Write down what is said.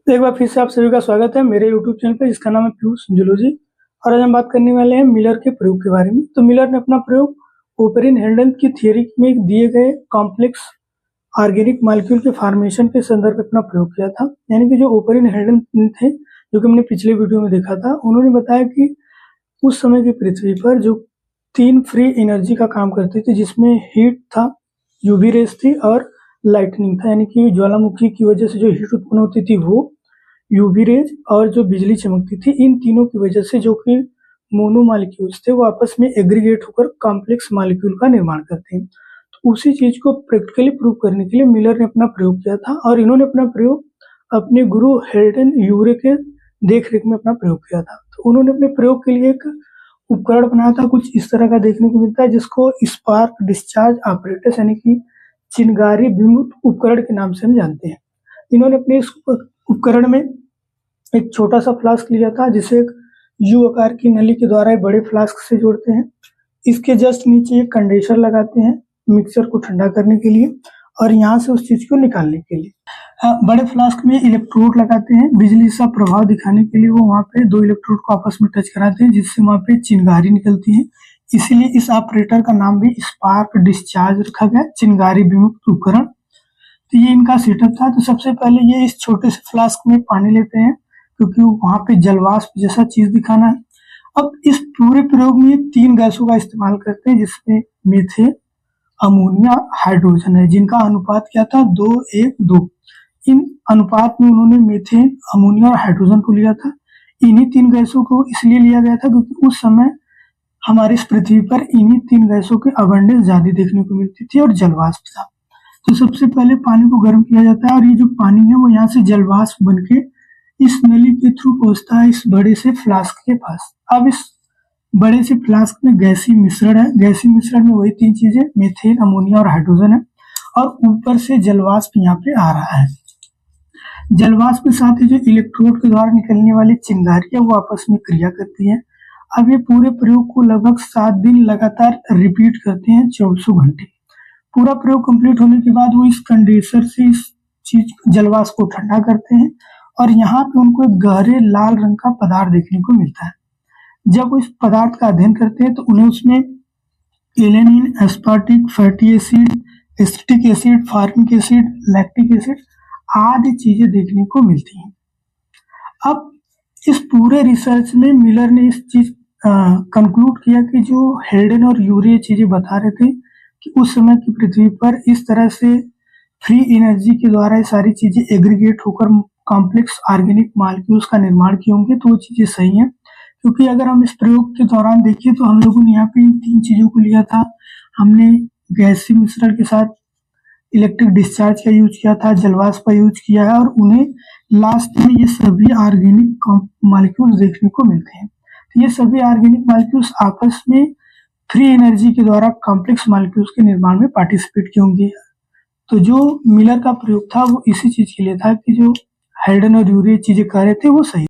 तो एक बार फिर से आप सभी का स्वागत है मेरे यूट्यूब चैनल पे जिसका नाम है पीयूष जूलॉजी। और आज हम बात करने वाले हैं मिलर के प्रयोग के बारे में। तो मिलर ने अपना प्रयोग ओपेरिन हेल्डेन की थियरी में दिए गए कॉम्प्लेक्स ऑर्गेनिक मॉलिक्यूल के फॉर्मेशन के संदर्भ में अपना प्रयोग किया था। यानी कि जो ओपेरिन हेल्डेन थे, जो कि हमने पिछले वीडियो में देखा था, उन्होंने बताया कि उस समय की पृथ्वी पर जो 3 फ्री एनर्जी का काम करती थी, जिसमें हीट था, यूवी रेस थी और लाइटनिंग था। यानी कि ज्वालामुखी की वजह से जो हीट उत्पन्न होती थी वो, यूवी रेज और जो बिजली चमकती थी, इन तीनों की वजह से जो कि मोनो मॉलिक्यूल्स थे वो आपस में एग्रीगेट होकर कॉम्प्लेक्स मॉलिक्यूल का निर्माण करते हैं। तो उसी चीज को प्रैक्टिकली प्रूव करने के लिए मिलर ने अपना प्रयोग किया था और इन्होंने अपना प्रयोग अपने गुरु हेल्डेन यूरे के देख रेख में अपना प्रयोग किया था। तो उन्होंने अपने प्रयोग के लिए एक उपकरण बनाया था, कुछ इस तरह का देखने को मिलता है, जिसको स्पार्क डिस्चार्ज ऑपरेटस यानी कि चिनगारी विमुक्त उपकरण के नाम से हम जानते हैं। इन्होंने अपने इस उपकरण में एक छोटा सा फ्लास्क लिया था, जिसे एक यू आकार की नली के द्वारा एक बड़े फ्लास्क से जोड़ते हैं। इसके जस्ट नीचे एक कंडेंसर लगाते हैं मिक्सचर को ठंडा करने के लिए और यहाँ से उस चीज को निकालने के लिए। बड़े फ्लास्क में इलेक्ट्रोड लगाते हैं, बिजली सा प्रभाव दिखाने के लिए वो वहाँ पे 2 इलेक्ट्रोड को आपस में टच कराते हैं, जिससे वहाँ पे चिनगारी निकलती है। इसीलिए इस ऑपरेटर का नाम भी स्पार्क डिस्चार्ज रखा गया, चिनगारी विमुक्त उपकरण। तो ये इनका सेटअप था। तो सबसे पहले ये इस छोटे से फ्लास्क में पानी लेते हैं, क्योंकि वहां पे जलवाष्प जैसा चीज दिखाना है। अब इस पूरे प्रयोग में 3 गैसों का इस्तेमाल करते हैं, जिसमें मीथेन, अमोनिया, हाइड्रोजन है, जिनका अनुपात क्या था 2:1:2। इन अनुपात में उन्होंने मीथेन, अमोनिया और हाइड्रोजन को लिया था। इन्हीं 3 गैसों को इसलिए लिया गया था क्योंकि उस समय हमारी इस पृथ्वी पर इन्हीं 3 गैसों की अबंडेंस ज्यादा देखने को मिलती थी और जलवाष्प था। तो सबसे पहले पानी को गर्म किया जाता है और ये जो पानी है वो यहाँ से जलवाष्प बनके इस नली के थ्रू पहुंचता है इस बड़े से फ्लास्क के पास। अब इस बड़े से फ्लास्क में गैसीय मिश्रण है। गैसीय मिश्रण में वही 3 चीजें मीथेन, अमोनिया और हाइड्रोजन है और ऊपर से जलवाष्प यहाँ पे आ रहा है। जलवाष्प के साथ ही जो इलेक्ट्रोड के द्वारा निकलने वाली चिंगारी है वो आपस में क्रिया करती है। अब ये पूरे प्रयोग को लगभग 7 दिन लगातार रिपीट करते हैं, 24 घंटे। पूरा प्रयोग कंप्लीट होने के बाद वो इस कंडेंसर से इस चीज जलवाष्प को ठंडा करते हैं और यहाँ पे उनको एक गहरे लाल रंग का पदार्थ देखने को मिलता है। जब वो इस पदार्थ का अध्ययन करते हैं तो उन्हें उसमें alanine, aspartic, fatty acid, acetic acid, formic acid, lactic acid आदि चीजें देखने को मिलती हैं। अब इस पूरे रिसर्च में मिलर ने इस चीज कंक्लूड किया कि जो हेल्डेन और यूरे चीजें बता रहे थे कि उस समय की पृथ्वी पर इस तरह से फ्री एनर्जी के द्वारा ये सारी चीजें एग्रीगेट होकर कॉम्प्लेक्स ऑर्गेनिक मॉलिक्यूल्स का निर्माण किए होंगे, तो वो चीजें सही हैं। क्योंकि अगर हम इस प्रयोग के दौरान देखिए तो हम लोगों ने यहाँ पे इन 3 चीजों को लिया था। हमने गैसीय मिश्रण के साथ इलेक्ट्रिक डिस्चार्ज का यूज किया था, जलवाष्प का यूज किया है और उन्हें लास्ट में ये सभी ऑर्गेनिक मॉलिक्यूल्स देखने को मिलते हैं। तो ये सभी ऑर्गेनिक मॉलिक्यूल्स आपस में फ्री एनर्जी के द्वारा कॉम्प्लेक्स मॉलिक्यूल्स के निर्माण में पार्टिसिपेट किए होंगे। तो जो मिलर का प्रयोग था वो इसी चीज के लिए था कि जो हेल्डेन और यूरे चीजें कह रहे थे वो सही